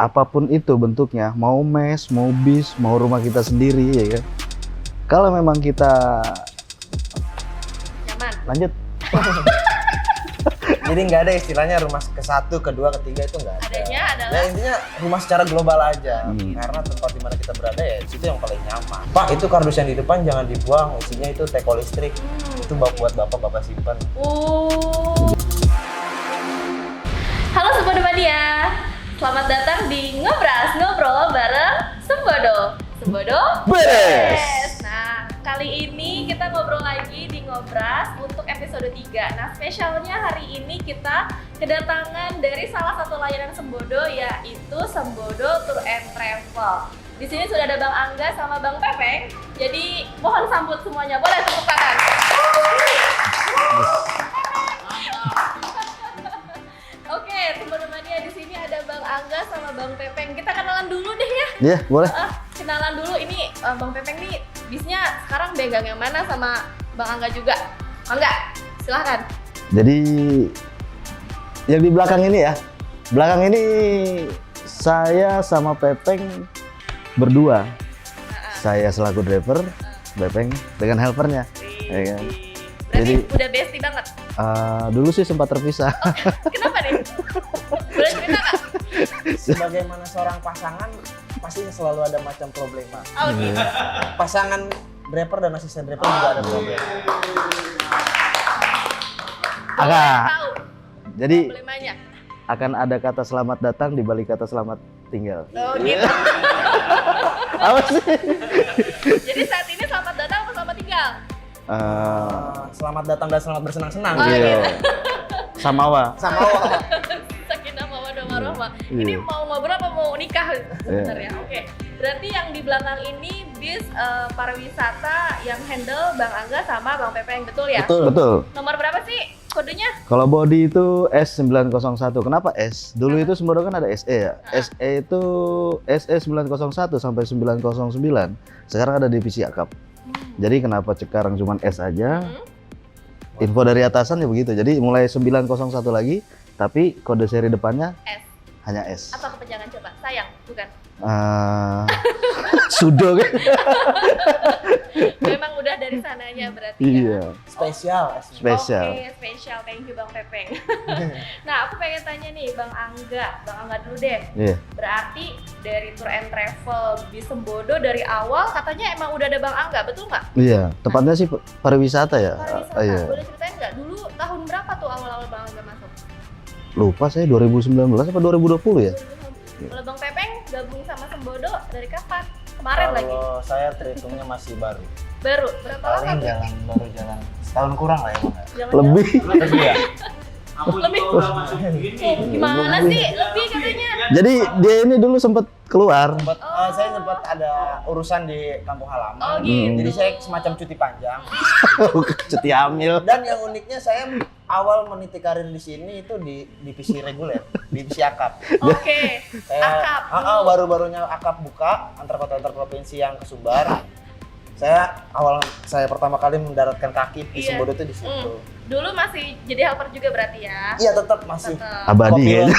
apapun itu bentuknya, mau mes, mau bis, mau rumah kita sendiri ya kan. Kalau memang kita Nyaman. lanjut, Jadi nggak ada istilahnya rumah ke-1, ke-2, ke-3 itu nggak ada. Adanya adalah Ya intinya rumah secara global aja. Hmm. Karena tempat dimana kita berada ya situ yang paling nyaman. Pak, itu kardus yang di depan jangan dibuang, isinya itu teko listrik. Itu buat bapak simpan. Halo Sembodo Mania. Selamat datang di Ngobras, ngobrol bareng Sembodo. Sembodo beres. Nah, kali ini kita ngobrol lagi di Ngobras untuk episode 3. Nah, spesialnya hari ini kita kedatangan dari salah satu layanan Sembodo, yaitu Sembodo Tour and Travel. Di sini sudah ada Bang Angga sama Bang Pepeng. Jadi mohon sambut semuanya. Boleh tepuk tangan. Oke, Sembodo Mania, di sini ada Bang Angga sama Bang Pepeng. Kita kenalan dulu deh ya. Ya boleh. Kenalan dulu, ini Bang Pepeng nih bisnya sekarang pegang yang mana sama Bang Angga juga? Angga, silahkan. Jadi yang di belakang ini ya, belakang ini saya sama Pepeng berdua. Saya selaku driver, Pepeng dengan helpernya. Ya kan? Berarti Jadi- udah bestie banget. Dulu sih sempat terpisah. Kenapa nih? Boleh cerita nggak? Sebagaimana seorang pasangan pasti selalu ada macam problema. Oh, gitu. Pasangan driver dan asisten driver juga ada problema. Agak. Tahu Jadi problemanya. akan ada kata selamat datang di balik kata selamat tinggal. Oh, gitu. Apa sih? Jadi saat ini selamat datang atau selamat tinggal? Selamat datang dan selamat bersenang-senang. Oh, Iya. gitu. Samawa. Sama Sakinah mawaddah warahmah. Iya. Ini mau ngobrol apa mau nikah sebenarnya? Oke. Berarti yang di belakang ini bis pariwisata yang handle Bang Angga sama Bang Pepeng, betul ya? Betul. Nomor berapa sih kodenya? Kalau body itu S901. Kenapa S? Dulu itu Sembodo kan ada SE ya. SE itu SE 901 sampai 909. Sekarang ada divisi akap. Jadi kenapa sekarang cuma S aja? Info dari atasan ya begitu. Jadi mulai 901 lagi, tapi kode seri depannya S. hanya S. Apa kepanjangan coba? Sayang, bukan? Sudo kan? Memang udah dari sananya berarti Iya. ya? spesial. Spesial. Oke, spesial. Thank you Bang Pepeng. Nah, aku pengen tanya nih Bang Angga. Bang Angga dulu deh. Iya. Berarti dari Tour and Travel di Sembodo dari awal katanya emang udah ada Bang Angga, betul nggak? Iya. Tepatnya sih pariwisata ya. Pariwisata. Iya. Boleh ceritain nggak? Dulu tahun berapa tuh awal-awal Bang Angga masuk? Lupa saya 2019 apa 2020 ya? Kalau Bang Pepeng gabung sama Sembodo dari kapan? Kemarin lagi? Kalau saya terhitungnya masih baru. Baru? Berapa lama Paling tuh? baru jalan setahun kurang lah ya Bang. Jangan-jangan- Lebih. Lebih ya? Lebih? Gimana sih? Lebih katanya? Jadi dia ini dulu sempat keluar. Saya sempat ada urusan di kampung halaman. Oh gitu. Jadi saya semacam cuti panjang. Cuti hamil. Dan yang uniknya saya awal meniti karir di sini itu di divisi reguler, divisi akap. Oke. Saya Akap. baru-barunya akap buka antar kota antar provinsi yang kesumbar. Saya pertama kali mendaratkan kaki di Iya. Sembodo itu di situ. Dulu masih jadi helper juga berarti ya? Iya tetap masih. Tetap. Abadi Kopilot. kayaknya.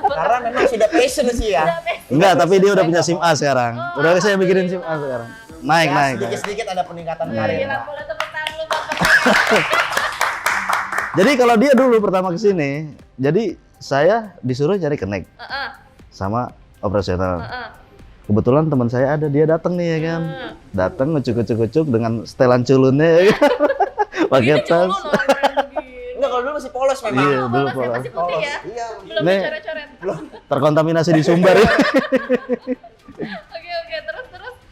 Karena memang sudah passion sih ya. Udah, Peng. Enggak, tapi dia udah punya SIM A sekarang. Oh, Udah saya bikinin SIM A sekarang. Naik, Ya, naik. sedikit-sedikit ada peningkatan Gila, karir. Pak. boleh tepuk tangan lu Bang Pepeng. Jadi kalau dia dulu pertama ke sini, jadi saya disuruh cari connect Heeh, sama operasional. heeh. Kebetulan teman saya ada, dia datang nih ya kan. Hmm. Datang ngucuk-ngucuk dengan setelan culunnya ya kan. Pakai Begini tas. culun orang begini. Enggak, kalau dulu masih polos memang. Iya, Oh, dulu polos ya, polos. masih putih ya? Iya. Belum Nih. dicoret-coret. Terkontaminasi di sumber. Oke, terus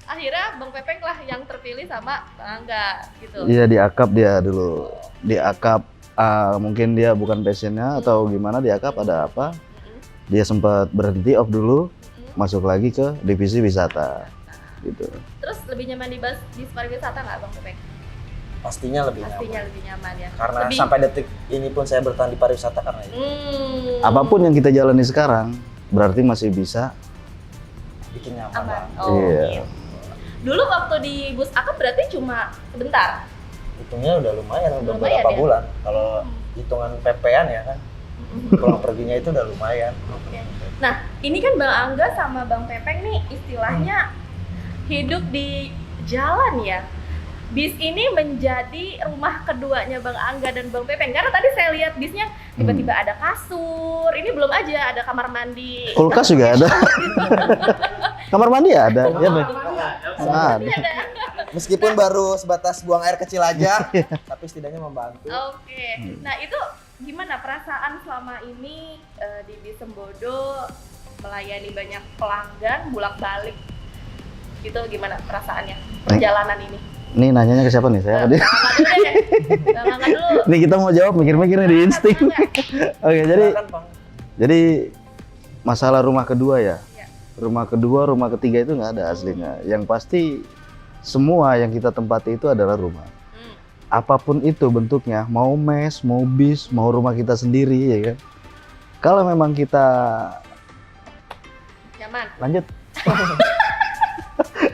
akhirnya Bang Pepeng lah yang terpilih sama Bang Angga gitu. Iya, di akap dia dulu. Di akap mungkin dia bukan passionnya atau gimana, di akap ada apa. Dia sempat berhenti off dulu, masuk lagi ke divisi wisata gitu. Terus lebih nyaman di bis pariwisata nggak Bang Pepeng? Pastinya lebih Pastinya nyaman. lebih nyaman ya. Karena lebih, sampai detik ini pun saya bertahan di pariwisata karena itu. Apapun yang kita jalani sekarang berarti masih bisa. Bikin nyaman. aman. Bang. Oh, Iya. gitu. Dulu waktu di bus akap berarti cuma sebentar. Hitungnya udah lumayan, udah Lumayan beberapa ya? bulan. Kalau hitungan PP-an ya kan, pulang perginya itu udah lumayan. Oke. Nah, ini kan Bang Angga sama Bang Pepeng nih istilahnya hidup di jalan ya. Bis ini menjadi rumah keduanya Bang Angga dan Bang Pepeng. Karena tadi saya lihat bisnya tiba-tiba ada kasur. Ini belum aja ada kamar mandi. Kulkas juga ada. Kamar mandi ada. Ya, Bang. Ada. Meskipun baru sebatas buang air kecil aja, tapi setidaknya membantu. Oke. Nah, itu gimana perasaan selama ini di Bis Sembodo melayani banyak pelanggan bolak-balik? Itu gimana perasaannya perjalanan ini? Nih nanyanya ke siapa nih? Saya apa dia? Bang Angga dulu deh. Bang Angga dulu. Nih kita mau jawab mikir-mikir nih di insting. Oke, Silakan, Bang. jadi masalah rumah kedua ya. Ya. Rumah kedua, rumah ketiga itu nggak ada aslinya. Yang pasti semua yang kita tempati itu adalah rumah. Apapun itu bentuknya, mau mes, mau bis, mau rumah kita sendiri ya kan. Kalau memang kita Nyaman. lanjut,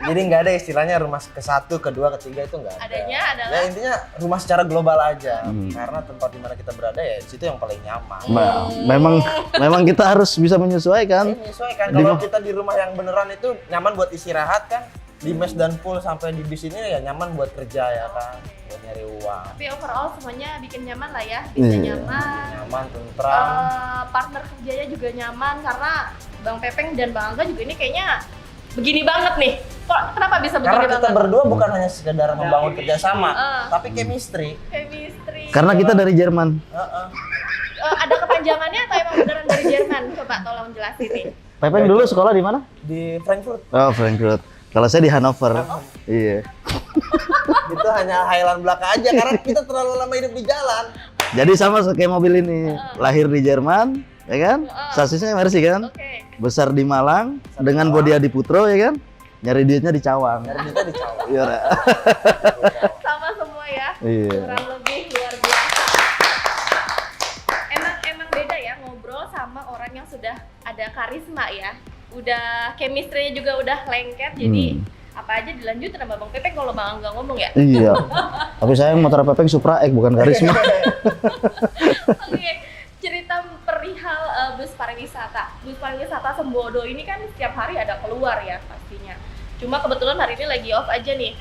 Jadi nggak ada istilahnya rumah ke-1, kedua, ketiga itu nggak ada. Adanya adalah Ya intinya rumah secara global aja. Hmm. Karena tempat di mana kita berada ya di situ yang paling nyaman. memang kita harus bisa menyesuaikan. Menyesuaikan. Di Kalau ma- kita di rumah yang beneran itu nyaman buat istirahat kan. Di mes dan pool sampai di bis ini ya nyaman buat kerja ya kan. Buat nyari uang. tapi overall semuanya bikin nyaman lah ya. Bisa Iya. nyaman. Nyaman, tentram. Partner kerjanya juga nyaman karena Bang Pepeng dan Bang Angga juga ini kayaknya begini banget nih. Kok kenapa bisa begini Karena kita banget? berdua bukan hanya sekedar membangun kerjasama, Ah. tapi chemistry. Chemistry. Karena kita dari Jerman. Heeh. Ada kepanjangannya atau emang beneran dari Jerman? Coba tolong jelasin nih. Pepeng dulu sekolah di mana? Di Frankfurt Oh, Frankfurt. Kalau saya di Hannover. Iya. itu hanya Highland belaka aja karena kita terlalu lama hidup di jalan. Jadi sama kayak mobil ini. Lahir di Jerman, ya kan? Sasisnya Mercy kan? Oke. Besar di Malang, dengan body di Putro, ya kan? Nyari duitnya di Cawang. Dari kita di Cawang. Iya, Ra. Sama semua ya. Iya. Kurang lebih luar biasa. Emang beda ya ngobrol sama orang yang sudah ada karisma ya. Udah chemistry-nya juga udah lengket. Jadi apa aja dilanjutin sama Bang Pepeng kalau Bang Angga ngomong ya. Iya. Tapi sayang motor Pepeng Supra X bukan karisma. Oke, cerita perihal bus pariwisata. Bus pariwisata Sembodo ini kan setiap hari ada keluar ya pastinya. Cuma kebetulan hari ini lagi off aja nih.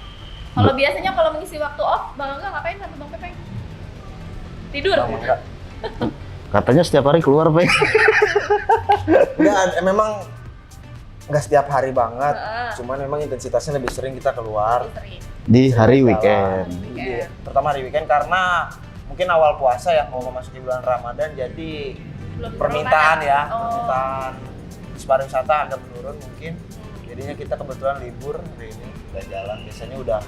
Kalau biasanya kalau mengisi waktu off, Bang Angga ngapain sama Bang Pepeng? Tidur? Sama enggak? Katanya setiap hari keluar, Peng. Enggak, memang nggak setiap hari banget. Heeh. Cuman memang intensitasnya lebih sering kita keluar. Sering. Di hari Jalan. weekend. Weekend. Terutama hari weekend karena mungkin awal puasa ya mau memasuki bulan Ramadan jadi Belum permintaan terlalu ya, padat. Oh. permintaan bus pariwisata agak menurun mungkin. Jadinya kita kebetulan libur hari ini udah jalan. Biasanya udah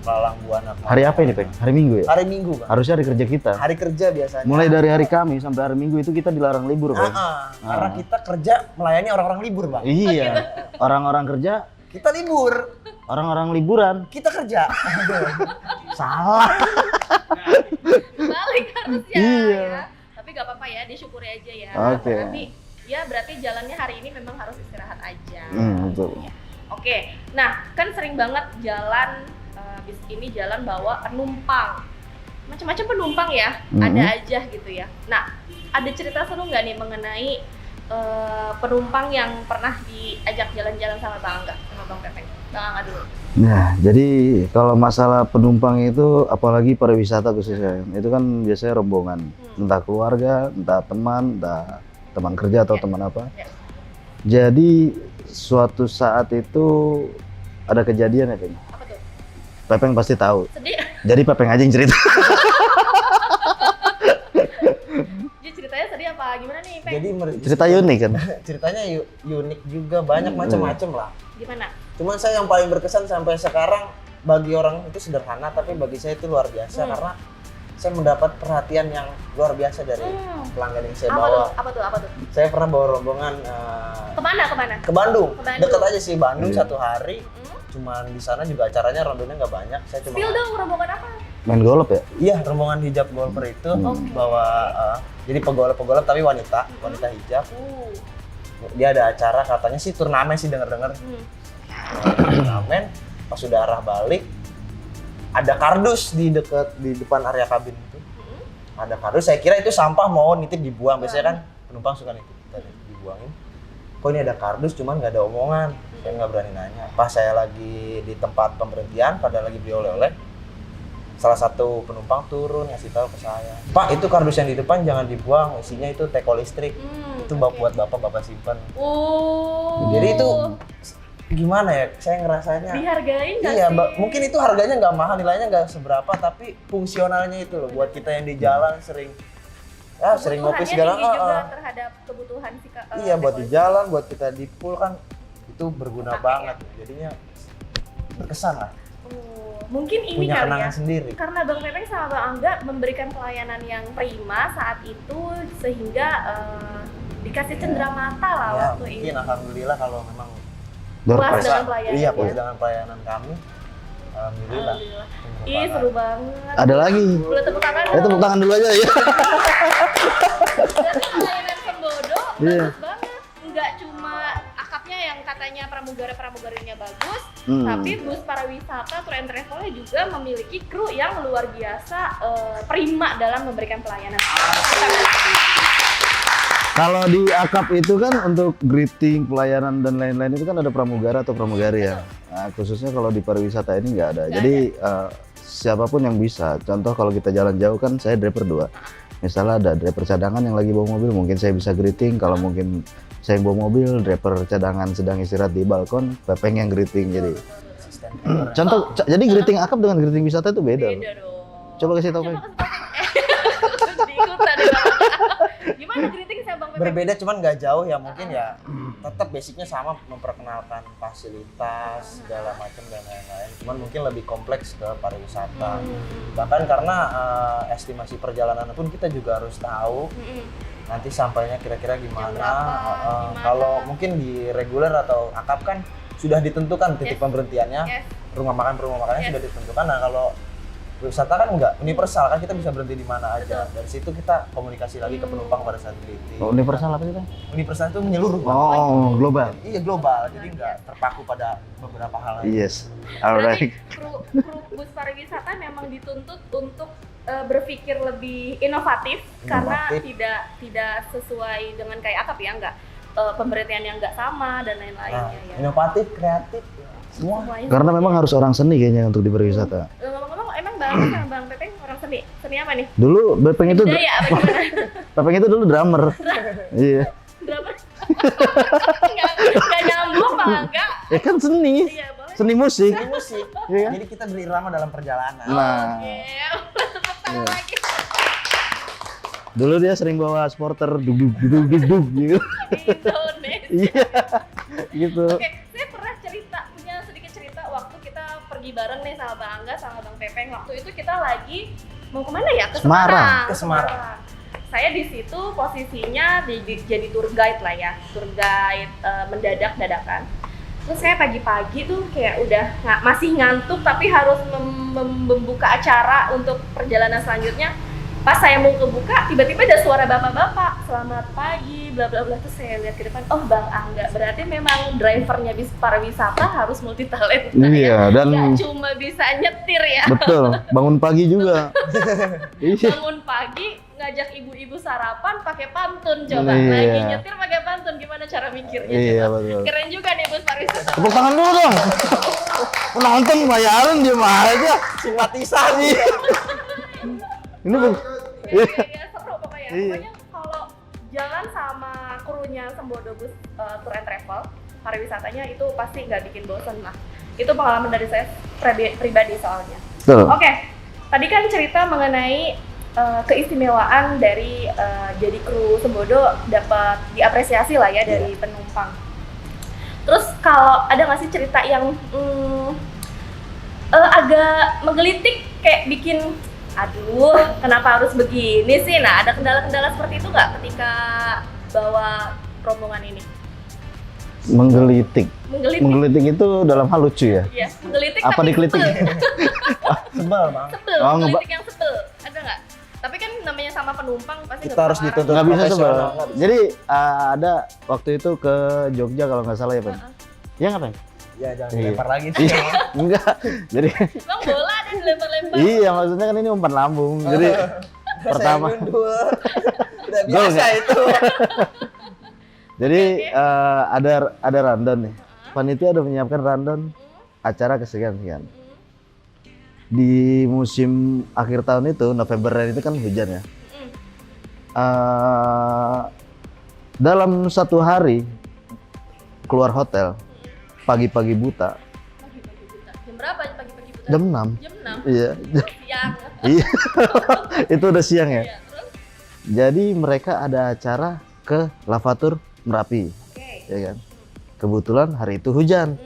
melalang buana. Hari apa ini, Peng? Hari Minggu ya? Hari Minggu, Bang. Harusnya hari kerja kita. Hari kerja biasanya. Mulai dari hari Kamis sampai hari Minggu itu kita dilarang libur, Peng. Karena kita kerja melayani orang-orang libur, Bang. Iya. Orang-orang kerja, Kita libur, orang-orang liburan. kita kerja. Salah. Balik harusnya Iya. ya. Tapi gak apa-apa ya, disyukuri aja ya. Oke. Berarti ya berarti jalannya hari ini memang harus istirahat aja. Betul. Oke, nah kan sering banget jalan bis ini jalan bawa penumpang, macam-macam penumpang ya, ada aja gitu ya. Nah, ada cerita seru nggak nih mengenai penumpang yang pernah diajak jalan-jalan sama Bang Angga, sama Bang Pepeng? Bang Angga dulu. Nah, jadi kalau masalah penumpang itu, apalagi pariwisata khususnya, itu kan biasanya rombongan, entah keluarga, entah teman, entah teman kerja atau teman apa. Ya. Jadi suatu saat itu ada kejadian ya, Peng. Apa tuh? Pepeng pasti tahu. Sedih? Jadi Pepeng aja yang cerita. Jadi ceritanya sedih apa gimana nih, Peng? Jadi Cerita unik kan? ceritanya unik juga, banyak macam-macam lah. Gimana? Cuman saya yang paling berkesan sampai sekarang bagi orang itu sederhana, tapi bagi saya itu luar biasa karena saya mendapat perhatian yang luar biasa dari pelanggan yang saya Apa bawa. tuh? Apa tuh? Saya pernah bawa rombongan Kemana? ke Bandung. Ke Bandung. Deket aja sih Bandung, Iya. 1 hari. Cuman di sana juga acaranya rondonya nggak banyak. Saya cuma Spill dong rombongan apa? Main golf ya? iya, rombongan hijab golfer itu bawa jadi pegolf tapi wanita hijab. Dia ada acara katanya sih turnamen sih denger-denger. Turnamen pas sudah arah balik ada kardus di depan area kabin itu. Ada kardus, saya kira itu sampah mau nitip dibuang. Biasanya kan penumpang suka nitip dan dibuangin. kok ini ada kardus cuman nggak ada omongan. Saya nggak berani nanya. Pas saya lagi di tempat pemberhentian, pada lagi beli oleh-oleh, salah satu penumpang turun ngasih tahu ke saya, Pak, itu kardus yang di depan jangan dibuang, isinya itu teko listrik. Itu buat bapak simpan. Jadi itu gimana ya? Saya ngerasanya dihargain nggak iya, sih? mungkin itu harganya nggak mahal, nilainya nggak seberapa, tapi fungsionalnya itu loh buat kita yang di jalan sering ngopi segala. Kebutuhannya tinggi juga terhadap kebutuhan Iya, buat di teko jalan, buat kita di pool kan itu berguna Pakai banget. Jadinya berkesan lah. Mungkin ini Punya kali kenangan ya, sendiri. karena Bang Pepeng sama Bang Angga memberikan pelayanan yang prima saat itu sehingga dikasih cendera mata lah Ya, waktu mungkin itu. alhamdulillah kalau memang Door Puas prize. dengan pelayanan. iya, puas dengan pelayanan kami. Alhamdulillah. Alhamdulillah. Ih, seru banget. Ada lagi. Boleh tepuk tangan? Ya tepuk tangan dulu aja ya. Berarti pelayanan Sembodo Iya. bagus banget. Enggak cuma akapnya yang katanya pramugarinya bagus, Hmm. tapi bus pariwisata tour and travelnya juga memiliki kru yang luar biasa prima dalam memberikan pelayanan. Kalau di akap itu kan untuk greeting, pelayanan dan lain-lain itu kan ada pramugara atau pramugari ya. Nah, khususnya kalau di pariwisata ini nggak ada. Nggak Jadi siapapun yang bisa. Contoh kalau kita jalan jauh kan saya driver 2. Misalnya ada driver cadangan yang lagi bawa mobil, mungkin saya bisa greeting. Kalau mungkin saya yang bawa mobil, driver cadangan sedang istirahat di balkon, Pepeng yang greeting. Jadi Asisten. contoh, jadi greeting akap dengan greeting wisata itu beda. Beda dong. Coba kasih tau, Peng. Diikutan ya, Bang. Gimana greeting sama Bang Pepeng? Berbeda cuman nggak jauh ya, mungkin ya tetap basicnya sama, memperkenalkan fasilitas segala macam dan lain-lain. Cuman mungkin lebih kompleks ke pariwisata. Bahkan karena estimasi perjalanan pun kita juga harus tahu nanti sampainya kira-kira gimana. Gimana? Kalau mungkin di reguler atau akap kan sudah ditentukan titik Yes. pemberhentiannya, Yes. rumah makannya Yes. sudah ditentukan. Nah kalau wisata kan enggak universal, kan kita bisa berhenti di mana aja. Dari situ kita komunikasi lagi ke penumpang pada saat greeting. Oh, universal apa sih, Peng? Universal itu menyeluruh. Bang. Oh, global. Iya, global, jadi nggak terpaku pada beberapa hal lain. Yes. Berarti Alright. kru bus pariwisata memang dituntut untuk berpikir lebih inovatif karena tidak sesuai dengan kayak akap ya, enggak pemberhentian yang enggak sama dan Nah, lain-lainnya ya. inovatif, kreatif, semua. Semuanya. Karena memang harus orang seni kayaknya untuk di pariwisata. Ngomong-ngomong emang Bang sama Bang Pepeng orang seni? Seni apa nih? Dulu Pepeng itu Budaya apa gimana? Pepeng itu dulu drummer. Iya. Berapa? Nggak nyambung Bang Angga. Kan seni. Iya, boleh. Seni musik. Ini musik. Iya. Jadi kita berirama dalam perjalanan. Nah, Oke, tepuk tangan lagi. dulu dia sering bawa sporter dug dug dug dug dug gitu. Indonesia. Iya. Gitu. Oke, saya pernah punya sedikit cerita waktu kita pergi bareng nih sama Bang Angga sama Bang Pepeng. Waktu itu kita lagi mau kemana ya? Ke Semarang. Semarang. Ke Semarang. Saya di situ posisinya jadi tour guide lah ya, tour guide mendadak dadakan. Terus saya pagi-pagi tuh kayak udah masih ngantuk tapi harus membuka acara untuk perjalanan selanjutnya. Pas saya mau kebuka, tiba-tiba ada suara bapak-bapak, selamat pagi, bla bla bla. Terus saya lihat ke depan, oh Bang Angga, berarti memang drivernya bis pariwisata harus multi talenta Iya, dan Nggak cuma bisa nyetir ya. betul, bangun pagi juga. Iya. Bangun pagi, ngajak ibu-ibu sarapan pakai pantun coba. Iya. Lagi nyetir pakai pantun, gimana cara mikirnya Iya, coba. betul. Keren juga nih bus pariwisata. Tepuk tangan dulu dong. Penonton bayaran diem aja. Simpatisan. Ini bu. Iya, seru pokoknya. Iya. Pokoknya kalau jalan sama krunya Sembodo Bus Tour and Travel, pariwisatanya itu pasti nggak bikin bosan lah. Itu pengalaman dari saya pribadi soalnya. Betul. Oke, tadi kan cerita mengenai keistimewaan dari jadi kru Sembodo dapat diapresiasi lah ya dari penumpang. Terus kalau ada nggak sih cerita yang agak menggelitik kayak bikin aduh, kenapa harus begini sih? Nah, ada kendala-kendala seperti itu nggak ketika bawa rombongan ini? Menggelitik. Menggelitik? Menggelitik itu dalam hal lucu ya? Iya, menggelitik Apa tapi dikelitik? sebel. Sebel, Bang. Sebel, Oh, menggelitik yang sebel. Ada nggak? Tapi kan namanya sama penumpang pasti Kita harus nggak dituntut Nggak bisa sebel. profesional. Jadi ada waktu itu ke Jogja kalau nggak salah ya, Pen? Iya nggak, Pen? Ya jangan Iya. dilempar lagi sih. Iya. Enggak. Jadi Bang, bola ada dilempar-lempar. iya, maksudnya kan ini umpan lambung. Jadi pertama. Saya gundul. Udah Gol biasa nggak? itu. Jadi ada rundown nih. Panitia udah menyiapkan rundown acara kesekian-sekian. Di musim akhir tahun itu, November itu kan hujan ya. Dalam satu hari keluar hotel pagi-pagi buta. Pagi-pagi buta. Jam berapa pagi-pagi buta? Jam 6. Jam 6? Iya. Siang. Iya. Itu udah siang ya. Iya, terus? Jadi mereka ada acara ke Lavatur Merapi. Oke. Ya kan. Kebetulan hari itu hujan.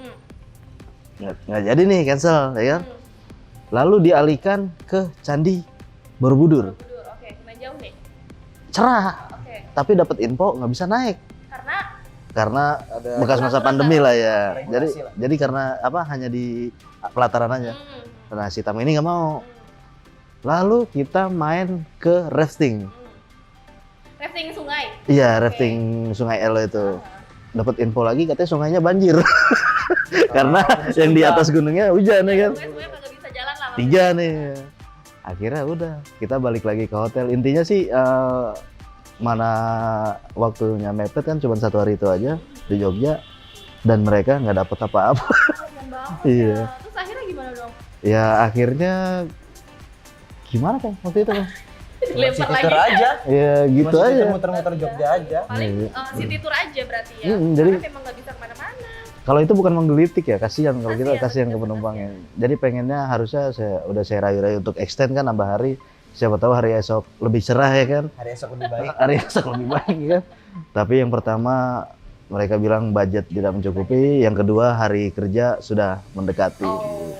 Nggak jadi nih, cancel ya kan. Lalu dialihkan ke Candi Borobudur. Borobudur, oke. Lumayan jauh nih. Cerah, Oke. tapi dapat info nggak bisa naik karena Ada bekas masa pandemi lah ya. regulasi lah. Jadi karena apa, hanya di pelataran aja. Nah, si tamu ini nggak mau. Lalu kita main ke rafting. Rafting sungai. Iya, rafting Sungai Elo itu. Dapat info lagi katanya sungainya banjir. Karena yang di atas gunungnya hujan ya kan. Sungai kagak bisa jalan lah. 3 nih. Akhirnya udah, kita balik lagi ke hotel. Intinya sih mana waktunya mepet kan cuma 1 hari itu aja di Jogja, dan mereka nggak dapet apa-apa. Kasian banget. Iya. Ya. Terus akhirnya gimana dong? Ya akhirnya gimana kan waktu itu kan? Dilempar City lagi. tour aja. Ya gitu Cuma aja. muter-muter Jogja aja. Paling Iya. city tour aja berarti ya. Jadi Karena memang nggak bisa kemana-mana. kalau itu bukan menggelitik ya, kasihan kalau kita, Kasihan, kasihan ke bener, penumpangnya. Jadi pengennya harusnya saya rayu-rayu untuk extend kan nambah hari. Siapa tahu hari esok lebih cerah ya kan. Hari esok lebih baik. Hari esok lebih baik ya kan. Tapi yang pertama mereka bilang budget tidak mencukupi, yang kedua hari kerja sudah mendekati. Oh,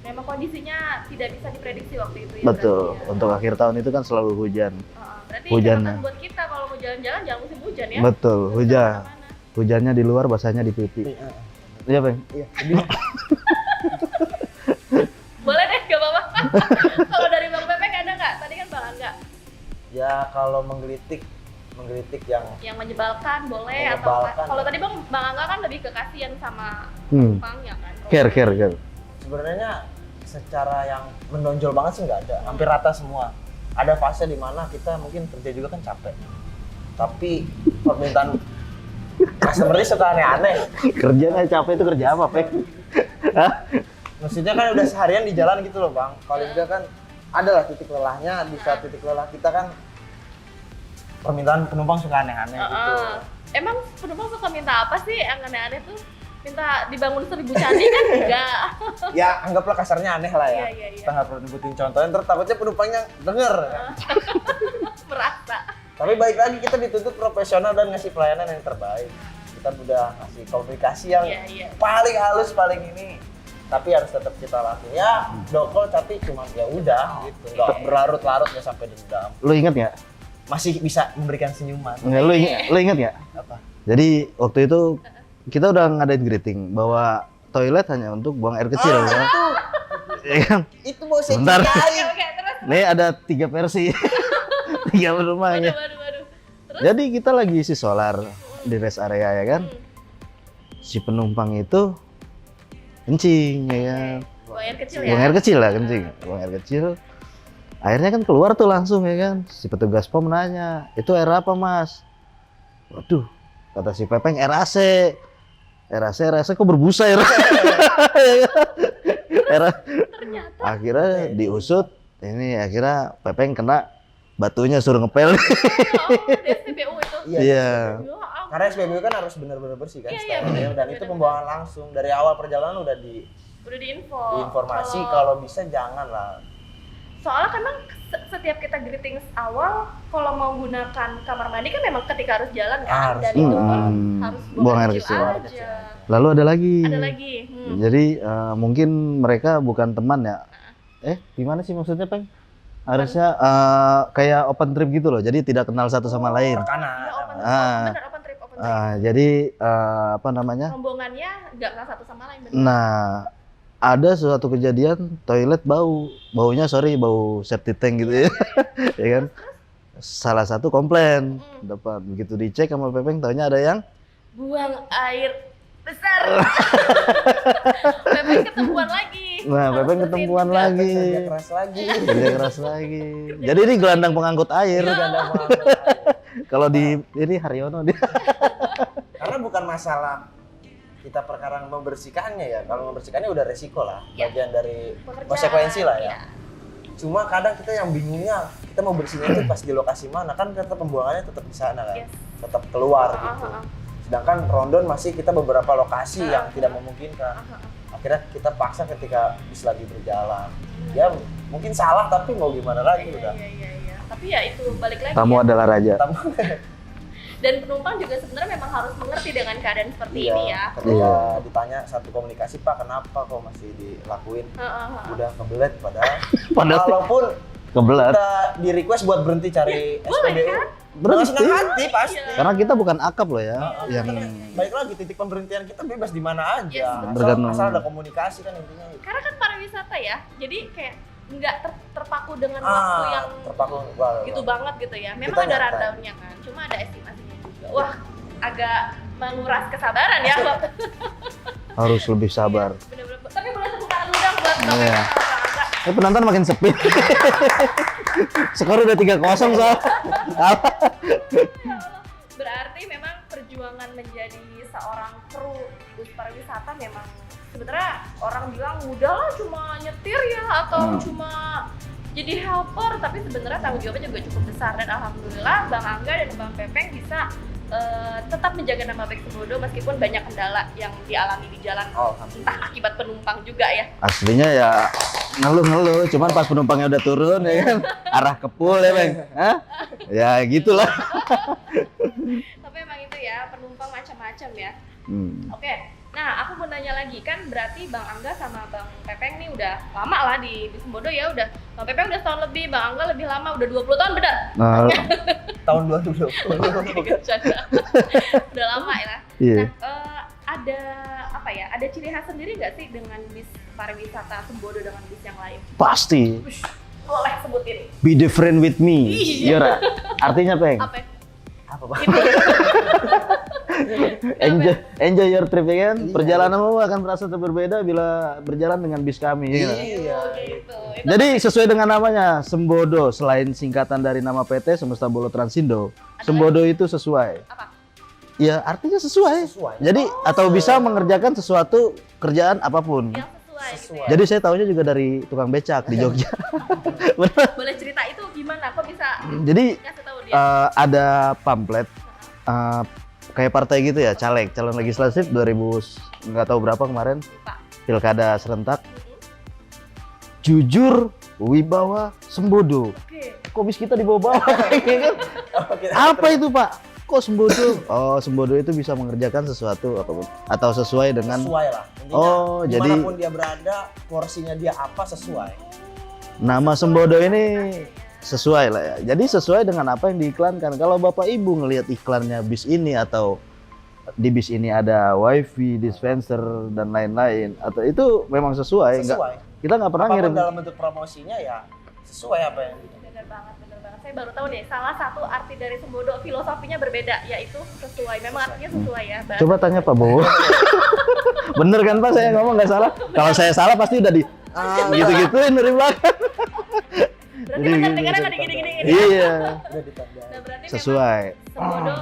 memang kondisinya tidak bisa diprediksi waktu itu ya. Betul. berarti ya. Untuk akhir tahun itu kan selalu hujan. Berarti hujannya. catatan buat kita kalau mau jalan-jalan jangan musim hujan ya. Betul, Jangan hujan. kemana-mana. Hujannya di luar, basahnya di pipi. Iya, Bang. Iya. Boleh deh, gak apa-apa. Kalau dari Bang Pepeng ada nggak? Tadi kan Bang Angga. Ya kalau menggelitik yang Yang menyebalkan boleh Menyebalkan. atau kalau tadi Bang Angga kan lebih ke kasihan sama Hmm. penumpangnya kan. Care. sebenarnya secara yang menonjol banget sih nggak ada, hampir rata semua. Ada fase di mana kita mungkin kerja juga kan capek, tapi permintaan customer-nya suka aneh-aneh. Kerja nggak capek, itu kerja apa, Pek? Hah? Maksudnya kan udah seharian di jalan gitu loh Bang. Kalau juga kan ada lah titik lelahnya. Di saat titik lelah kita kan permintaan penumpang suka aneh-aneh gitu. Emang penumpang suka minta apa sih yang aneh-aneh tuh? Minta dibangun 1000 candi kan enggak? Ya anggaplah kasarnya aneh lah ya. Iya. Kita nggak perlu nyebutin contohnya, ntar takutnya penumpangnya denger. Merasa. Tapi baik lagi kita dituntut profesional dan ngasih pelayanan yang terbaik. Kita udah ngasih komunikasi yang Iya. paling halus, paling ini. Tapi harus tetap kita lakuin. Ya, dokol tapi cuma ya udah gitu. Nggak berlarut-larut ya sampai dendam. Lu inget nggak? Masih bisa memberikan senyuman. Nggak, lu inget nggak? Apa? Jadi waktu itu kita udah ngadain greeting bahwa toilet hanya untuk buang air kecil ya. Ya kan? Itu mau saya Bentar. ceritain. Oke, terus. Nih ada 3 versi. 3 penumpangnya. Waduh. Terus? Jadi kita lagi isi solar di rest area ya kan. Si penumpang itu kencing ya kan. Buang air kecil ya. Buang air kecil lah, kencing. Buang air kecil. Airnya kan keluar tuh langsung ya kan. Si petugas POM nanya, "Itu air apa, Mas?" Waduh, kata si Pepeng, air AC. Air AC kok berbusa air. Ternyata. Akhirnya diusut, ini akhirnya Pepeng kena batunya, suruh ngepel. Oh, di SPBU itu. Iya. Iya. Ya ampun. Karena SPBU kan harus benar-benar bersih kan Iya, stylenya. Dan itu pembuangan langsung dari awal perjalanan udah Udah diinfo. diinformasi kalau bisa jangan lah. Soalnya kan memang setiap kita greetings awal kalau mau gunakan kamar mandi kan memang ketika harus jalan kan, Harus. dan itu pun harus Buang air kecil. aja. Lalu ada lagi. Ada lagi. Jadi mungkin mereka bukan teman ya. Gimana sih maksudnya, Peng? Harusnya kayak open trip gitu loh. Jadi tidak kenal satu sama lain. Rekanan. Ya, open, Ah. bener, open trip. Jadi apa namanya? Rombongannya nggak kenal satu sama lain bener. Nah, ada suatu kejadian toilet baunya bau septic tank gitu ya. Ya kan? Salah satu komplain. Dapat begitu dicek sama Pepeng, taunya ada yang Buang air besar. Pepeng ketemuan lagi. Nah, Harus Pepeng rutin ketemuan juga. lagi. Kerja keras lagi. Kerja keras lagi. Jadi ini gelandang pengangkut air. Gandang pengangkut air. Kalau di ini Haryono dia. Karena bukan masalah kita perkara membersihkannya ya. Kalau membersihkannya udah resiko lah, Ya. bagian dari Pekerjaan, konsekuensi lah ya. iya. Cuma kadang kita yang bingungnya, kita mau bersihnya itu pas di lokasi mana, kan tetap pembuangannya tetap di sana kan, Yes. tetap keluar Ah, gitu. ah, ah. Sedangkan Rondon masih kita beberapa lokasi yang Ah, tidak memungkinkan. Ah, ah. Akhirnya kita paksa ketika bis lagi berjalan. Ya mungkin salah tapi mau gimana lagi Iya, udah. iya. Tapi ya itu balik lagi. Tamu ya. adalah raja. Dan penumpang juga sebenarnya memang harus mengerti dengan keadaan seperti ini ya. Ketika Iya. ditanya satu komunikasi, Pak kenapa kok masih dilakuin? Ah, ah, ah. Udah kebelet padahal. Padahal Walaupun kebelat. kita di request buat berhenti cari boleh SPBU. kan? Dengan senang Berhenti. hati pasti. Iya. Karena kita bukan akap loh ya, yang Baik lagi titik pemberhentian kita bebas di mana aja. Yes, asal, bergantung. asal ada komunikasi kan intinya. Karena kan pariwisata ya, jadi kayak nggak terpaku dengan waktu yang terpaku wah, gitu banget gitu ya. Memang Kita ada nyantai. rundown-nya kan, cuma ada estimasinya juga. Wah, agak menguras kesabaran ya, Bang. harus lebih sabar. Bener-bener. Tapi boleh tepuk tangan dulu dong buat Bang Iya. Eka sama Bang Angga. Penonton makin sepi. Skor udah 3-0 soal. Berarti memang perjuangan menjadi seorang kru bus pariwisata memang sebenarnya orang bilang mudah lah cuma nyetir ya atau cuma jadi helper, tapi sebenarnya tanggung jawabnya juga cukup besar dan alhamdulillah Bang Angga dan Bang Pepeng bisa tetap menjaga nama baik Sembodo meskipun banyak kendala yang dialami di jalan, entah akibat penumpang juga ya. Aslinya ya ngeluh-ngeluh, cuman pas penumpangnya udah turun ya kan, arah ke pool ya Bang. Hah? Ya gitulah. Tapi emang itu ya, penumpang macam-macam ya. Hmm. Oke, nah aku mau nanya lagi, kan berarti Bang Angga sama Bang Pepeng nih udah lama lah di Sembodo ya, udah Bang Pepeng udah setahun lebih, Bang Angga lebih lama, udah 20 tahun benar? Nah, tahun 2020. Bercanda. Udah lama ya. iya. Nah, ada apa ya, ada ciri khas sendiri nggak sih dengan bis pariwisata Sembodo dengan bis yang lain? Pasti. Ush, boleh sebutin. Be different with me. Iya. Yora. Artinya Peng? Apa ya? Apa Pak? Enjoy your trip ya kan. Perjalananmu akan merasa berbeda bila berjalan dengan bis kami. Ya kan? Iya. Oh, gitu. Itu Jadi sesuai dengan namanya, Sembodo, selain singkatan dari nama PT Semesta Bolo Transindo, Sembodo itu sesuai. apa? Ya artinya sesuai. Sesuai. Jadi atau bisa mengerjakan sesuatu kerjaan apapun. Yang sesuai. Gitu ya. Jadi saya tahunya juga dari tukang becak di Jogja. Benar. Boleh cerita itu gimana? Kok bisa Jadi kasih tahu dia? ada pamflet kayak partai gitu ya, caleg, calon legislatif 2000 nggak tahu berapa kemarin, Lupa. pilkada serentak. Mm-mm. Jujur, wibawa, Sembodo. Oke. Kok bis kita dibawa-bawa? Ya kan? Apa itu Pak? Kok Sembodo? Oh, Sembodo itu bisa mengerjakan sesuatu atau sesuai dengan Sesuai lah. Intinya, Oh, jadi dimanapun dia berada, porsinya dia apa sesuai. nama Sembodo ini sesuai lah ya. Jadi sesuai dengan apa yang diiklankan. Kalau Bapak Ibu ngelihat iklannya bis ini atau di bis ini ada wifi, dispenser dan lain-lain, atau itu memang sesuai. Sesuai. Kita nggak pernah Apapun ngirim. dalam bentuk promosinya ya sesuai apa yang Bener banget, bener banget. Saya baru tahu nih, salah satu arti dari Sembodo filosofinya berbeda, yaitu sesuai. Memang artinya sesuai ya, Bang. Coba tanya Pak Bowo. Bener kan Pak, saya ngomong nggak salah? Kalau saya salah pasti udah di gitu-gituin dari belakang. Berarti Jadi benar gitu. dengarnya tadi gini-gini. Iya, udah ditanda. Nah, berarti sesuai. memang Sembodo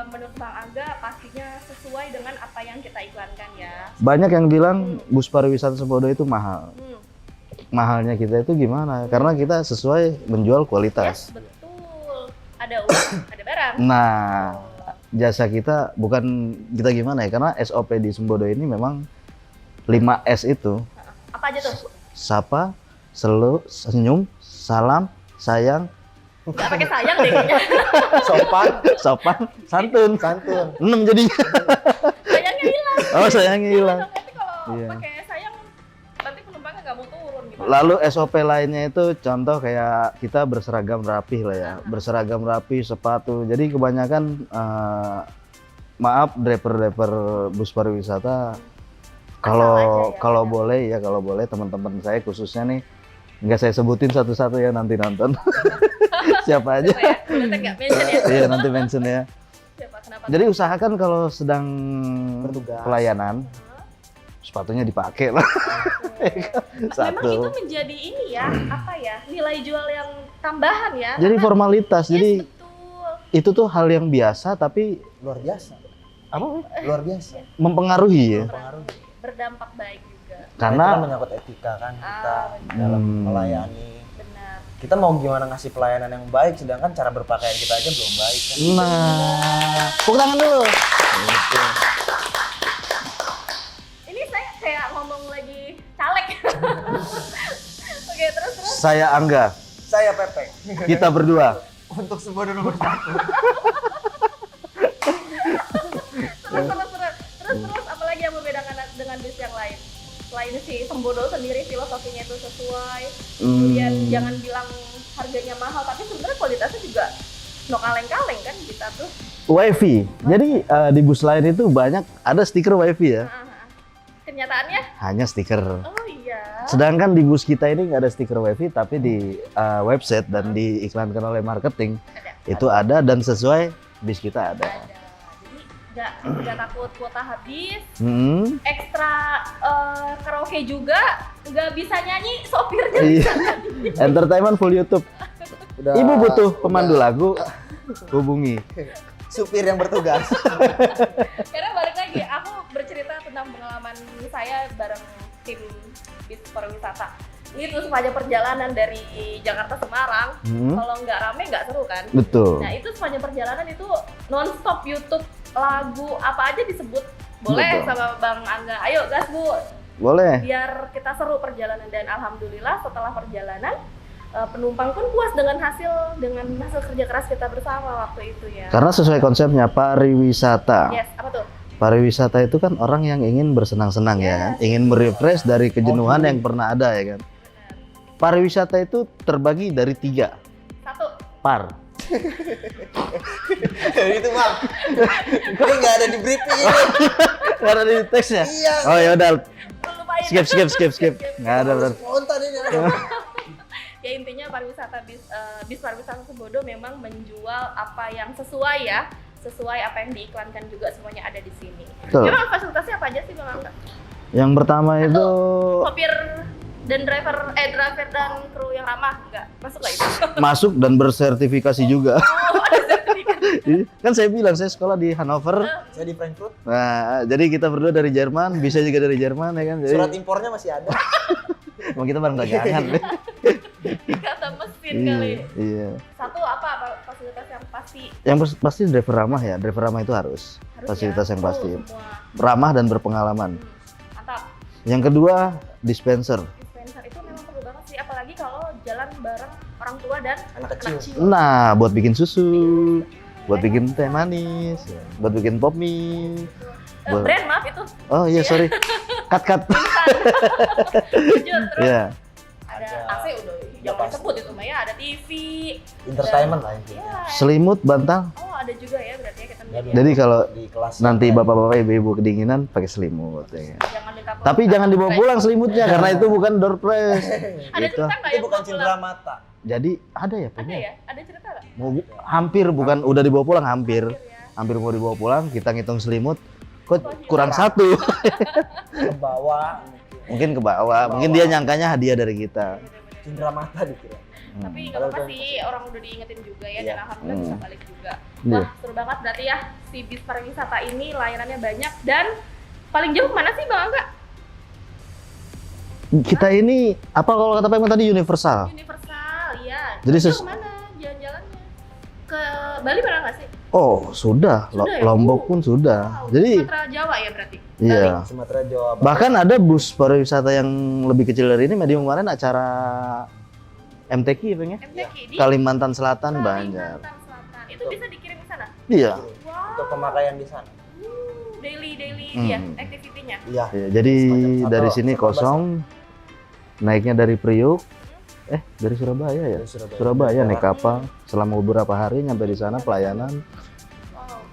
menurut Bang Angga pastinya sesuai dengan apa yang kita iklankan ya. Banyak yang bilang bus pariwisata Sembodo itu mahal. Mahalnya kita itu gimana? Karena kita sesuai menjual Yes, kualitas. betul. Ada uang, ada barang. Nah, jasa kita bukan kita gimana ya? Karena SOP di Sembodo ini memang 5S itu. Apa aja tuh? Sapa, selu, senyum, salam, sayang, Gak pakai sayang deh kayaknya. Sopan, sopan, santun. santun. 6 jadinya. Sayangnya hilang. Oh, sayangnya hilang. Nanti kalau Iya. pakai sayang, nanti penumpangnya nggak mau turun gitu. Lalu SOP lainnya itu contoh kayak kita berseragam rapih lah ya. Berseragam rapih, sepatu. Jadi kebanyakan maaf driver-driver bus pariwisata kalau aja ya, kalau ya. boleh ya, kalau boleh teman-teman saya khususnya nih, nggak saya sebutin satu-satu ya, nanti nonton. Siapa aja. Coba ya, nanti nggak mention ya. Iya, nanti mention ya. Siapa? Kenapa? Jadi usahakan kalau sedang Bertugas. pelayanan sepatunya dipakai lah. Memang Satu. itu menjadi ini ya, apa ya, nilai jual yang tambahan ya. Jadi Karena- formalitas. Yes, Jadi betul. itu tuh hal yang biasa tapi Luar biasa. apa? Luar biasa. Mempengaruhi ya. Pengaruh. Berdampak baik juga. Itu kan Karena menyangkut etika kan kita benar. dalam Hmm. melayani. Benar. Kita mau gimana ngasih pelayanan yang baik, sedangkan cara berpakaian kita aja belum baik kan. nah, tepuk tangan dulu. Gitu. Ini saya kayak ngomong lagi caleg. Oke, terus. Saya Angga, Saya Pepe. kita berdua. Untuk sebuah nomor 1. Terus apalagi yang membedakan dengan bis yang lain? Selain si Sembodo sendiri filosofinya itu sesuai, kemudian jangan bilang harganya mahal, tapi sebenarnya kualitasnya juga no kaleng-kaleng kan kita tuh. WiFi. Jadi di bus lain itu banyak ada stiker WiFi ya. Kenyataannya? Hanya stiker. Oh iya. Sedangkan di bus kita ini nggak ada stiker WiFi, tapi di website dan diiklankan oleh marketing itu ada dan sesuai bis kita ada. Ada. Jadi nggak takut kuota habis. Hmm. Ekstra karaoke juga, nggak bisa nyanyi, sopirnya Iya. bisa nyanyi. Entertainment full YouTube. Ibu butuh pemandu lagu, hubungi. Supir yang bertugas. Karena balik lagi, aku bercerita tentang pengalaman saya bareng tim bis pariwisata. Itu sepanjang perjalanan dari Jakarta Semarang, Hmm. kalau nggak rame nggak seru kan. Betul. Nah itu sepanjang perjalanan itu non-stop YouTube, lagu, apa aja disebut. Boleh Betul. sama Bang Angga, ayo gas Bu, Boleh. biar kita seru perjalanan. Dan alhamdulillah setelah perjalanan penumpang pun puas dengan hasil kerja keras kita bersama waktu itu ya. Karena sesuai konsepnya pariwisata. Yes, apa tuh? Pariwisata itu kan orang yang ingin bersenang-senang ya kan, ingin merefresh dari kejenuhan yang pernah ada ya kan. Benar. Pariwisata itu terbagi dari 3. Satu, Par. Itu Bang. Ini nggak ada di briefing ini. Nggak ada di teks ya? Iya. Oh ya udah, lupain. skip. Nggak ada berarti. Spontan ini. Ya intinya pariwisata bis pariwisata Sembodo memang menjual apa yang sesuai ya, sesuai apa yang diiklankan juga, semuanya ada di sini. Betul. Memang fasilitasnya apa aja sih Bang Angga? Yang pertama itu Sopir dan driver dan kru yang ramah nggak masuk nggak itu? masuk dan bersertifikasi juga. Oh, ada sertifikat. Kan saya bilang saya sekolah di Hannover. Saya di Frankfurt. Nah, jadi kita berdua dari Jerman, bisa juga dari Jerman ya kan. Jadi Surat impornya masih ada. emang kita bareng dagangan. Kata mesin Iya, kali. iya. Satu apa fasilitas yang pasti Yang pasti driver ramah ya. Driver ramah itu harus. Fasilitas yang pasti. Semua. Ramah dan berpengalaman. Mantap. Yang kedua, dispenser. Dispenser itu memang perlu banget sih, apalagi kalau jalan bareng orang tua dan Anak anak kecil. kecil. Nah, buat bikin susu, buat bikin teh manis, buat bikin pop mie. buat- Brand maaf itu. Oh iya, sorry. Cut. Lanjut terus. Iya. Ada Ada. AC udah jangan disebut itu mah ya, ada TV. Entertainment lah itu. Ya. Selimut, bantal. Oh, ada juga ya berarti ya kita menjadi. Jadi kalau Di kelas nanti bapak-bapak ibu-ibu kedinginan pakai selimut ya. Jangan minta pulang. Tapi jangan dibawa pulang selimutnya karena itu bukan door prize. Ada Gitu. cerita nggak itu yang bukan bawa cindera pulang? mata. Jadi ada ya Ada punya. ya? Ada cerita nggak? Hampir bukan udah dibawa pulang hampir. Hampir ya. Hampir mau dibawa pulang, kita ngitung selimut kok kurang satu. Ke bawah. Mungkin ke bawah, mungkin dia nyangkanya hadiah dari kita. Cindera mata dikira. Tapi nggak apa-apa sih, orang udah diingetin juga ya, dan Iya. alhamdulillah bisa balik juga. Iya. Wah, seru banget berarti ya, si bis pariwisata ini layanannya banyak. Dan paling jauh mana sih Bang Angga? Kita ini apa kalau kata Pemeng tadi universal. Universal, iya. Jadi Jauh ses- kemana jalan-jalannya? Ke Bali pernah nggak sih? Oh, sudah. Sudah ya? Lombok pun sudah. Wow, Jadi Sumatera Jawa ya berarti? iya. Sumatera Jawa Barat. Bahkan ada bus pariwisata yang lebih kecil dari ini. Medium kemarin acara MTQ ya, Peng ya? MTQ di Kalimantan Selatan banyak. Kalimantan Selatan. Itu bisa dikirim ke sana? Iya. Wow. Untuk pemakaian di sana. Daily Hmm. ya, activity-nya. Iya. Iya, jadi Semacam dari satu- sini satu kosong, naiknya dari Priuk, dari Surabaya ya? Dari Surabaya naik kapal, selama beberapa hari nyampe di sana pelayanan. Wow.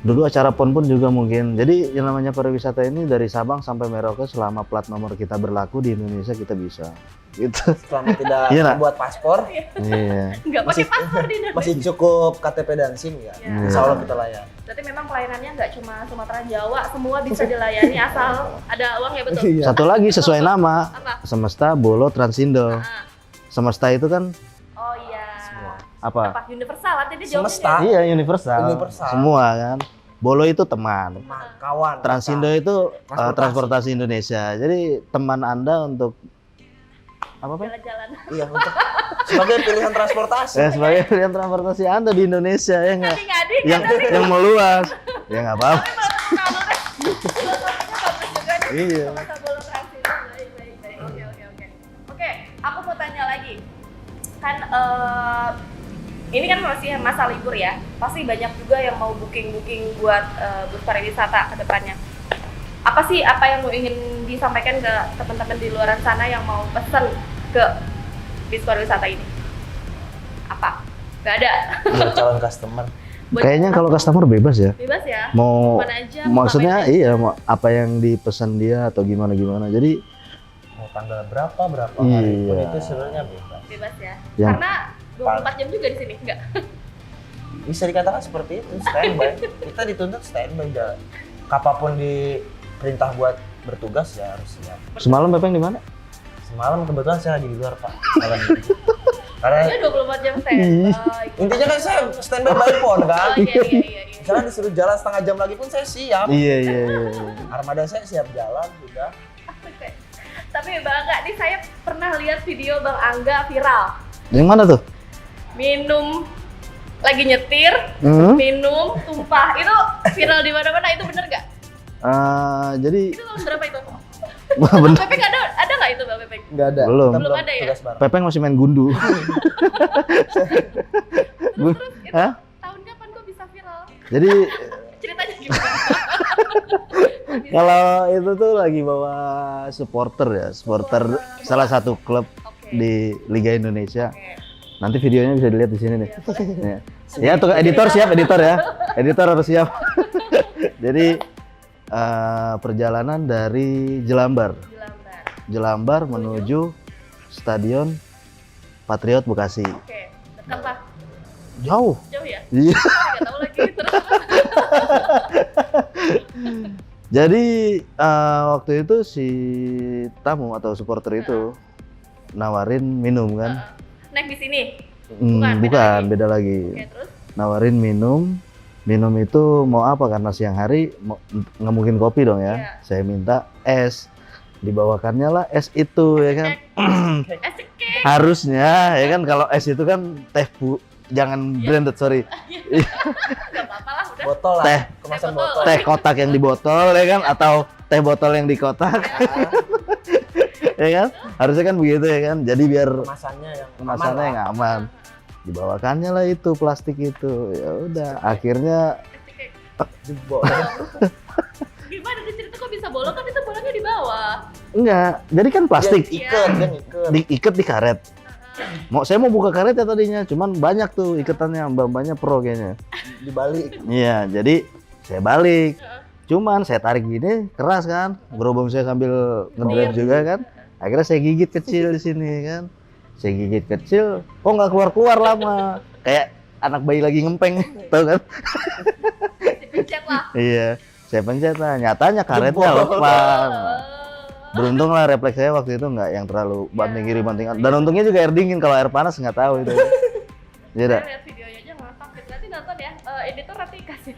Dulu acara PON pun juga mungkin. Jadi yang namanya pariwisata ini dari Sabang sampai Merauke selama plat nomor kita berlaku di Indonesia kita bisa. Gitu. Selama tidak Iya, nak? membuat paspor, Iya. Nggak pakai paspor di Indonesia. masih cukup KTP dan SIM ya. Iya. Insya Allah kita layan. Berarti memang pelayanannya nggak cuma Sumatera Jawa, semua bisa dilayani asal ada uang ya betul. Iya. Satu lagi sesuai nama, Apa? Semesta Bolo Transindo. Ah. Semesta itu kan Oh iya. Semua. apa? Apa? Universal, nanti dia jawabnya. Semesta. Iya, universal. Universal. Semua kan. Bolo itu teman. Kawan. Transindo itu Transportasi. transportasi Indonesia. Jadi teman Anda untuk apa Pak? Jalan-jalan. Iya, untuk sebagai pilihan transportasi. Ya, sebagai pilihan transportasi Anda di Indonesia ya nggak? Ngadi-ngadi Yang meluas. Ya nggak apa-apa. Iya. Masa bolong Transindo, baik. Oke. Oke, aku mau tanya lagi. Kan ini kan masih masa libur ya. Pasti banyak juga yang mau booking buat bus pariwisata ke depannya. Apa sih yang mau ingin disampaikan ke teman-teman di luar sana yang mau pesen ke bus pariwisata ini? Apa? Gak ada. Buat calon customer. Buat- Kayaknya kalau customer bebas ya. bebas ya. Mau Mana aja, mau maksudnya ngapain aja. iya mau apa yang dipesan dia atau gimana. Jadi Mau tanggal berapa hari pun Iya. itu sebenarnya bebas. Bebas ya. Yang- Karena 24 jam juga di sini, enggak? Bisa dikatakan seperti itu, standby. Kita dituntut standby. Kapanpun diperintah buat bertugas ya harus siap. semalam Pepeng di mana? Semalam kebetulan saya lagi di luar Pak. Malam ini. Karena Ini 24 jam standby. intinya kan saya standby by phone kan. Oh iya. Misalnya disuruh jalan setengah jam lagi pun saya siap. Iya. Armada saya siap jalan sudah. Oke. Tapi Bang Angga, nih saya pernah lihat video Bang Angga viral. Yang mana tuh? Minum lagi nyetir, minum tumpah. Itu viral di mana-mana, itu bener nggak? Jadi Itu tahun berapa itu? wah, Bang bener. Pepeng ada nggak itu Bang Pepeng? Enggak ada. Belum. Kita Belum ada ya? tugas bareng. Pepeng masih main gundu. Terus itu Hah? tahun kapan kok bisa viral? Jadi Ceritanya gimana? kalau itu tuh lagi bawa supporter ya, supporter salah satu klub Oke. di Liga Indonesia. Oke. Nanti videonya bisa dilihat di sini nih. Iya, boleh. Ya, tuh editor siap, editor ya. Editor harus siap. Jadi perjalanan dari Jelambar Jelambar. menuju Stadion Patriot Bekasi. Oke. Dekat lah. Jauh. Jauh ya? Iya. Nggak tahu lagi. Terus. Jadi waktu itu si tamu atau supporter itu nawarin minum kan? Naik di sini. Bukan, beda lagi. Oke, terus? Nawarin minum itu mau apa karena siang hari nggak mungkin kopi dong ya. Iya. Saya minta es, dibawakannya lah es itu ya kan. Asik kek. Harusnya ya kan kalau es itu kan teh jangan branded sorry, Nggak apa-apa lah, udah. Botol lah. Teh. Kemasan Teh botol. botol. teh kotak yang di botol ya kan atau teh botol yang di kotak ya kan. Harusnya kan begitu ya kan. Jadi biar Kemasannya yang kemasannya aman yang lah. aman. Dibawakannya lah itu plastik itu. Ya udah akhirnya Asik kek. Jebol. Gimana di cerita kok bisa bolong kan itu bolongnya di bawah. enggak. Jadi kan plastik Dia iket, kan iket. diikat di karet. Saya mau buka karet ya tadinya, cuman banyak tuh ikatannya, mbak-mbaknya pro kayaknya. Dibalik. Iya, jadi saya balik. Heeh. Cuman saya tarik gini keras kan, berhubung saya sambil ngedrive juga kan. Akhirnya saya gigit kecil di sini kan. Saya gigit kecil, kok nggak keluar-keluar lama. Kayak anak bayi lagi ngempeng, tau kan? Dipencet lah. Iya, saya pencet lah. Nyatanya karetnya Jebol. lepas. Beruntung lah refleks saya waktu itu nggak yang terlalu banting kiri banting kanan. Dan untungnya juga air dingin, kalau air panas nggak tahu itu. Iya dah. Saya lihat videonya aja nggak sakit. Nanti nonton ya. Editor nanti kasih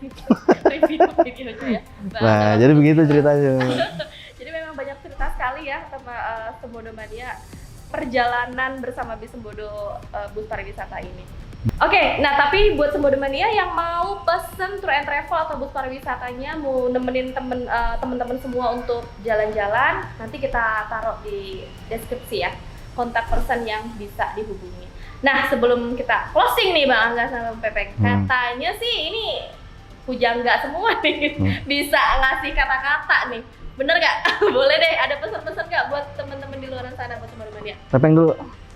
review videonya ya. Nah, jadi begitu ceritanya. Jadi memang banyak cerita sekali ya sama Sembodo Mania perjalanan bersama Bis Sembodo bus pariwisata ini. Oke, nah tapi buat Sembodo Mania yang mau pesen tour and travel atau bus pariwisatanya mau nemenin temen-temen semua untuk jalan-jalan, nanti kita taruh di deskripsi ya kontak person yang bisa dihubungi. Nah sebelum kita closing nih Bang Angga sama Bang Pepeng, katanya sih ini pujangga semua nih bisa ngasih kata-kata nih. Bener gak? Boleh deh, ada pesan-pesan gak buat temen-temen di luar sana buat Sembodo Mania? Pepeng dulu.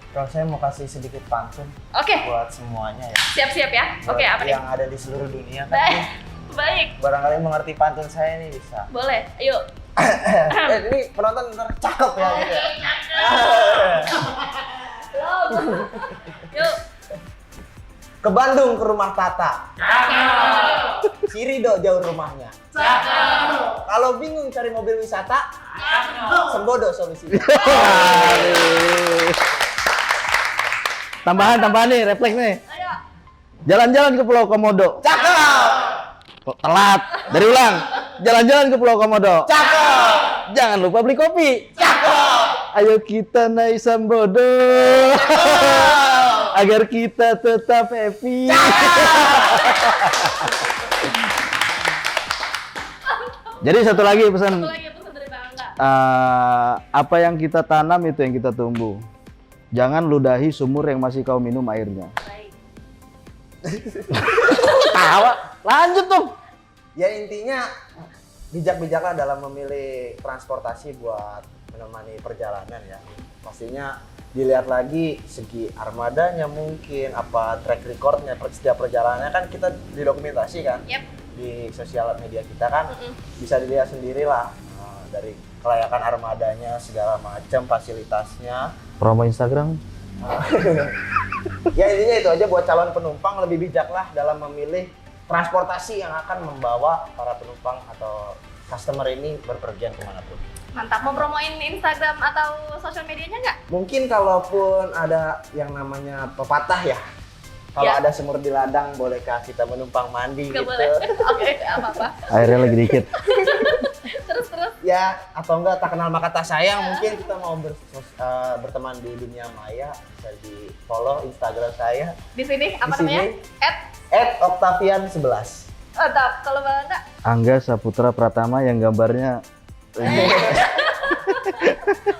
Kalau saya mau kasih sedikit pantun Oke, buat semuanya ya. siap-siap ya. Oke, Buat apa nih? yang ada di seluruh dunia kan Baik. Baik, Barangkali mengerti pantun saya nih bisa. boleh. Ayo. Ini penonton ntar cakep ya. Gitu ya. Yuk. Ke Bandung ke rumah Tata. Si Rido jauh rumahnya. Kalau bingung cari mobil wisata, Sembodo solusinya. Tambahan nih, refleks nih. Ayo. Jalan-jalan ke Pulau Komodo. Cakep. Telat. Dari ulang. Jalan-jalan ke Pulau Komodo. Cakep. Jangan lupa beli kopi. Cakep. Ayo kita naik Sambodo. Agar kita tetap happy. Jadi satu lagi pesan. Satu lagi pesan dari Bang Angga. Apa yang kita tanam itu yang kita tumbuh. Jangan ludahi sumur yang masih kau minum airnya. Baik. Tawa. Lanjut dong. Ya intinya bijak-bijaklah dalam memilih transportasi buat menemani perjalanan ya. Pastinya dilihat lagi segi armadanya mungkin, apa track recordnya setiap perjalanannya kan kita didokumentasi kan. Yep. Di sosial media kita kan bisa dilihat sendirilah dari kelayakan armadanya segala macam fasilitasnya. Promo Instagram. Ya intinya itu aja buat calon penumpang lebih bijaklah dalam memilih transportasi yang akan membawa para penumpang atau customer ini berpergian kemanapun. Mantap. Mau promoin Instagram atau sosial medianya nggak? Mungkin kalaupun ada yang namanya pepatah ya, kalau Ya. ada semur di ladang, bolehkah kita menumpang mandi Nggak gitu? boleh. Oke, apa-apa. Airnya lagi dikit. Terus. Ya, atau enggak tak kenal maka tak sayang, mungkin kita mau berteman di dunia maya, bisa di follow Instagram saya Di sini apa Di sini. namanya? @octavian11. Mantap. Kalau Bang Angga? Angga Saputra Pratama yang gambarnya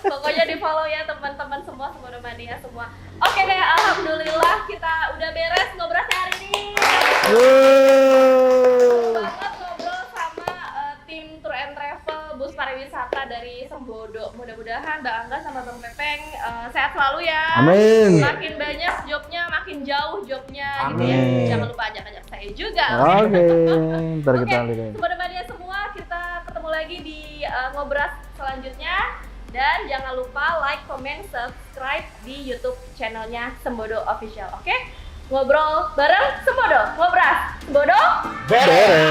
Pokoknya di follow ya teman-teman semua Mania semua. Oke deh, alhamdulillah kita udah beres ngobrolnya hari ini. Banget ngobrol sama tim Tour and Travel bus pariwisata dari Sembodo. Mudah-mudahan Bang Angga sama Bang Pepeng sehat selalu ya. Amin. Makin banyak jobnya, makin jauh jobnya gitu ya. Amin. Jangan lupa ajak-ajak saya juga. Oke, ntar Oke, kita lihat. Sembodo Mania semua, kita ketemu lagi di Ngobras selanjutnya. Dan jangan lupa like, comment, subscribe di YouTube channelnya Sembodo Official. Oke? Ngobrol bareng Sembodo. Ngobras. Sembodo. Beres.